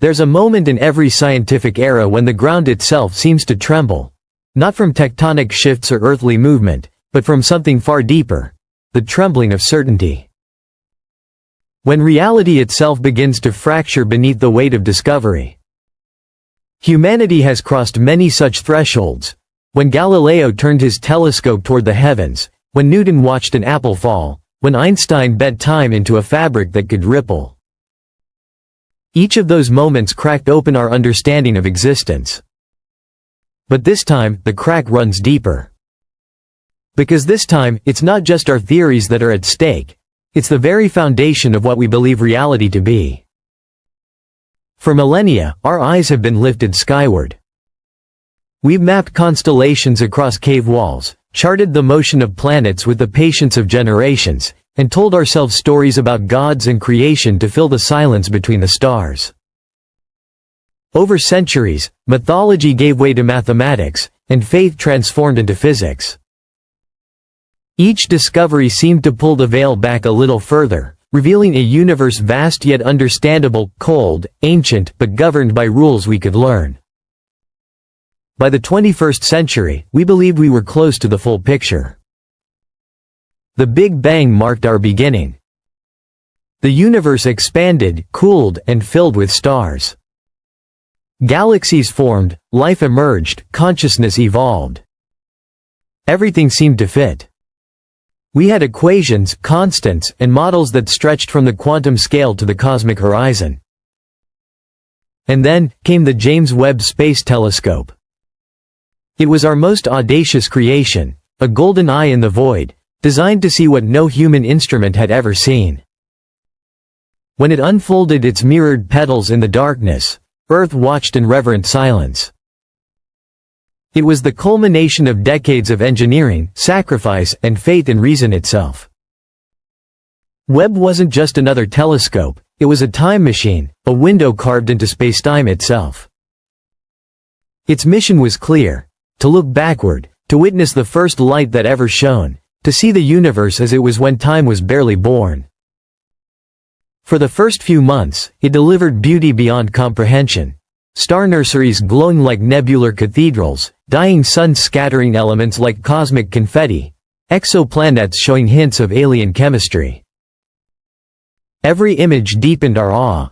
There's a moment in every scientific era when the ground itself seems to tremble. Not from tectonic shifts or earthly movement, but from something far deeper. The trembling of certainty. When reality itself begins to fracture beneath the weight of discovery. Humanity has crossed many such thresholds. When Galileo turned his telescope toward the heavens, when Newton watched an apple fall, when Einstein bent time into a fabric that could ripple. Each of those moments cracked open our understanding of existence. But this time, the crack runs deeper. Because this time, it's not just our theories that are at stake, it's the very foundation of what we believe reality to be. For millennia, our eyes have been lifted skyward. We've mapped constellations across cave walls, charted the motion of planets with the patience of generations, and told ourselves stories about gods and creation to fill the silence between the stars. Over centuries, mythology gave way to mathematics, and faith transformed into physics. Each discovery seemed to pull the veil back a little further, revealing a universe vast yet understandable, cold, ancient, but governed by rules we could learn. By the 21st century, we believed we were close to the full picture. The Big Bang marked our beginning. The universe expanded, cooled, and filled with stars. Galaxies formed, life emerged, consciousness evolved. Everything seemed to fit. We had equations, constants, and models that stretched from the quantum scale to the cosmic horizon. And then, came the James Webb Space Telescope. It was our most audacious creation, a golden eye in the void, designed to see what no human instrument had ever seen. When it unfolded its mirrored petals in the darkness, Earth watched in reverent silence. It was the culmination of decades of engineering, sacrifice, and faith in reason itself. Webb wasn't just another telescope, it was a time machine, a window carved into spacetime itself. Its mission was clear: to look backward, to witness the first light that ever shone, to see the universe as it was when time was barely born. For the first few months, it delivered beauty beyond comprehension. Star nurseries glowing like nebular cathedrals, dying suns scattering elements like cosmic confetti, exoplanets showing hints of alien chemistry. Every image deepened our awe.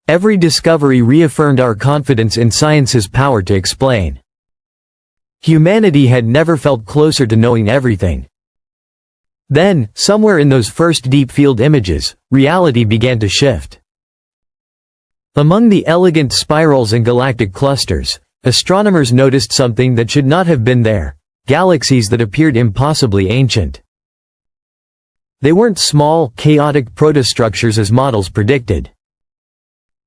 Every discovery reaffirmed our confidence in science's power to explain. Humanity had never felt closer to knowing everything. Then, somewhere in those first deep-field images, reality began to shift. Among the elegant spirals and galactic clusters, astronomers noticed something that should not have been there: galaxies that appeared impossibly ancient. They weren't small, chaotic protostructures as models predicted.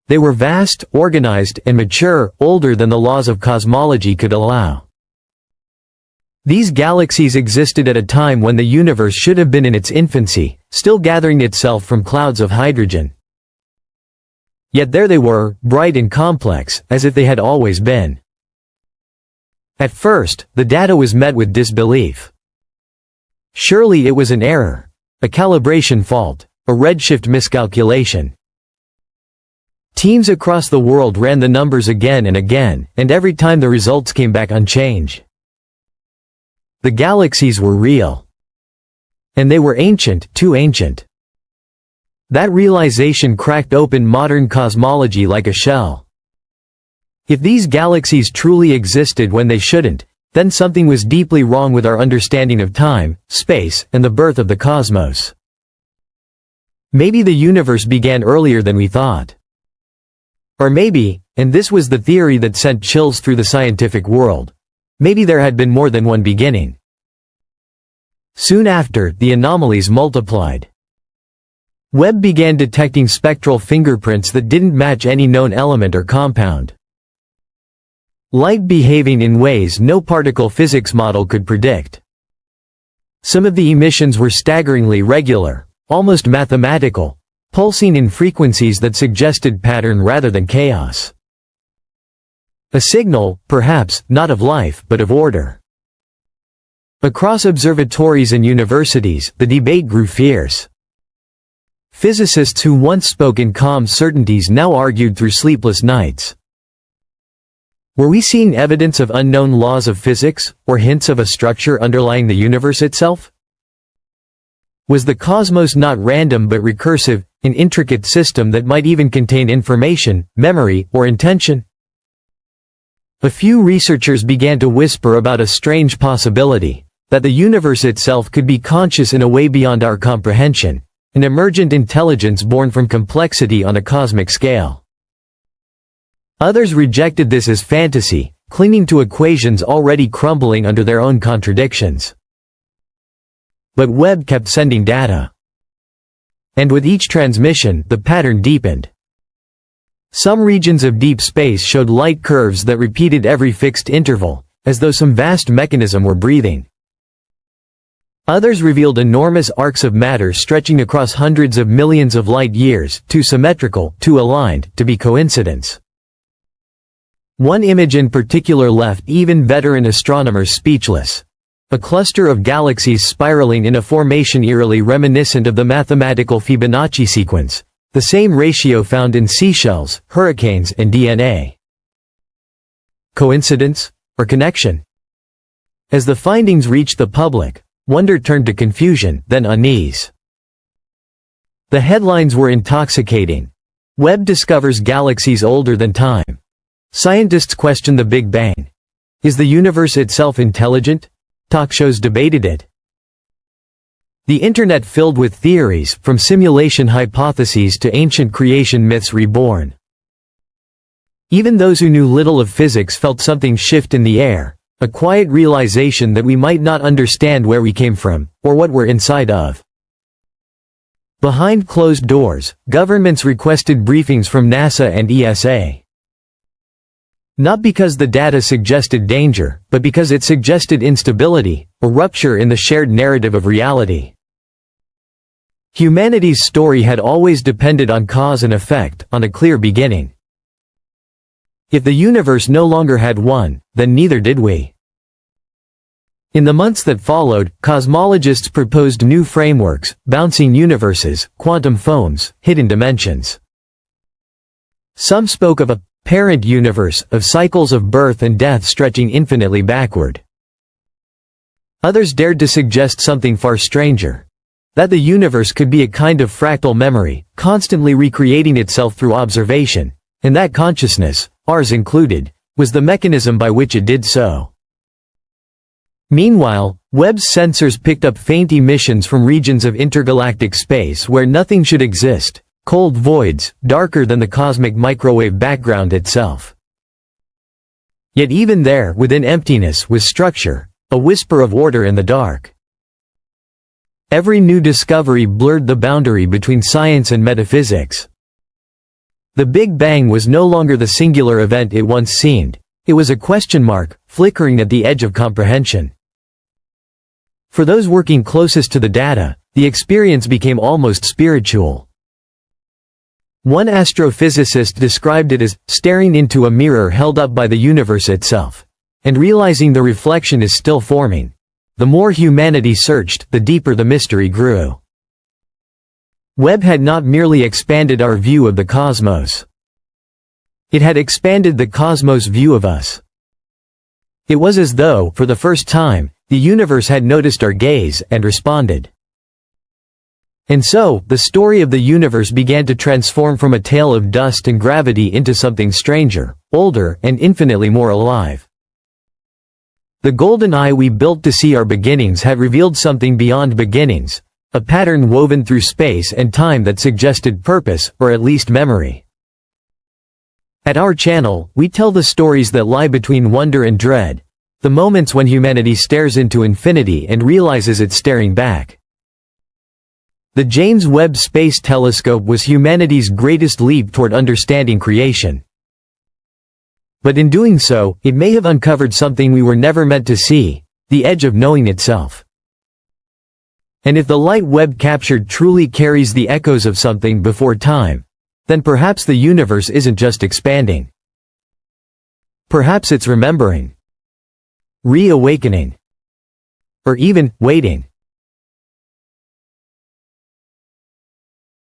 They were vast, organized, and mature, older than the laws of cosmology could allow. These galaxies existed at a time when the universe should have been in its infancy, still gathering itself from clouds of hydrogen. Yet there they were, bright and complex, as if they had always been. At first, the data was met with disbelief. Surely it was an error, a calibration fault, a redshift miscalculation. Teams across the world ran the numbers again and again, and every time the results came back unchanged. The galaxies were real. And they were ancient, too ancient. That realization cracked open modern cosmology like a shell. If these galaxies truly existed when they shouldn't, then something was deeply wrong with our understanding of time, space, and the birth of the cosmos. Maybe the universe began earlier than we thought. Or maybe, and this was the theory that sent chills through the scientific world, maybe there had been more than one beginning. Soon after, the anomalies multiplied. Webb began detecting spectral fingerprints that didn't match any known element or compound. Light behaving in ways no particle physics model could predict. Some of the emissions were staggeringly regular, almost mathematical, pulsing in frequencies that suggested pattern rather than chaos. A signal, perhaps, not of life, but of order. Across observatories and universities, the debate grew fierce. Physicists who once spoke in calm certainties now argued through sleepless nights. Were we seeing evidence of unknown laws of physics, or hints of a structure underlying the universe itself? Was the cosmos not random but recursive, an intricate system that might even contain information, memory, or intention? A few researchers began to whisper about a strange possibility, that the universe itself could be conscious in a way beyond our comprehension, an emergent intelligence born from complexity on a cosmic scale. Others rejected this as fantasy, clinging to equations already crumbling under their own contradictions. But Webb kept sending data. And with each transmission, the pattern deepened. Some regions of deep space showed light curves that repeated every fixed interval, as though some vast mechanism were breathing. Others revealed enormous arcs of matter stretching across hundreds of millions of light years, too symmetrical, too aligned, to be coincidence. One image in particular left even veteran astronomers speechless. A cluster of galaxies spiraling in a formation eerily reminiscent of the mathematical Fibonacci sequence, the same ratio found in seashells, hurricanes, and DNA. Coincidence? Or connection? As the findings reached the public, wonder turned to confusion, then unease. The headlines were intoxicating. Webb discovers galaxies older than time. Scientists question the Big Bang. Is the universe itself intelligent? Talk shows debated it. The internet filled with theories, from simulation hypotheses to ancient creation myths reborn. Even those who knew little of physics felt something shift in the air, a quiet realization that we might not understand where we came from, or what we're inside of. Behind closed doors, governments requested briefings from NASA and ESA. Not because the data suggested danger, but because it suggested instability, a rupture in the shared narrative of reality. Humanity's story had always depended on cause and effect, on a clear beginning. If the universe no longer had one, then neither did we. In the months that followed, cosmologists proposed new frameworks, bouncing universes, quantum foams, hidden dimensions. Some spoke of a parent universe, of cycles of birth and death stretching infinitely backward. Others dared to suggest something far stranger. That the universe could be a kind of fractal memory, constantly recreating itself through observation, and that consciousness, ours included, was the mechanism by which it did so. Meanwhile, Webb's sensors picked up faint emissions from regions of intergalactic space where nothing should exist, cold voids, darker than the cosmic microwave background itself. Yet even there, within emptiness, was structure, a whisper of order in the dark. Every new discovery blurred the boundary between science and metaphysics. The Big Bang was no longer the singular event it once seemed. It was a question mark, flickering at the edge of comprehension. For those working closest to the data, the experience became almost spiritual. One astrophysicist described it as staring into a mirror held up by the universe itself, and realizing the reflection is still forming. The more humanity searched, the deeper the mystery grew. Webb had not merely expanded our view of the cosmos. It had expanded the cosmos' view of us. It was as though, for the first time, the universe had noticed our gaze and responded. And so, the story of the universe began to transform from a tale of dust and gravity into something stranger, older, and infinitely more alive. The golden eye we built to see our beginnings had revealed something beyond beginnings, a pattern woven through space and time that suggested purpose, or at least memory. At our channel, we tell the stories that lie between wonder and dread, the moments when humanity stares into infinity and realizes it's staring back. The James Webb Space Telescope was humanity's greatest leap toward understanding creation. But in doing so, it may have uncovered something we were never meant to see, the edge of knowing itself. And if the light Webb captured truly carries the echoes of something before time, then perhaps the universe isn't just expanding. Perhaps it's remembering, reawakening, or even waiting.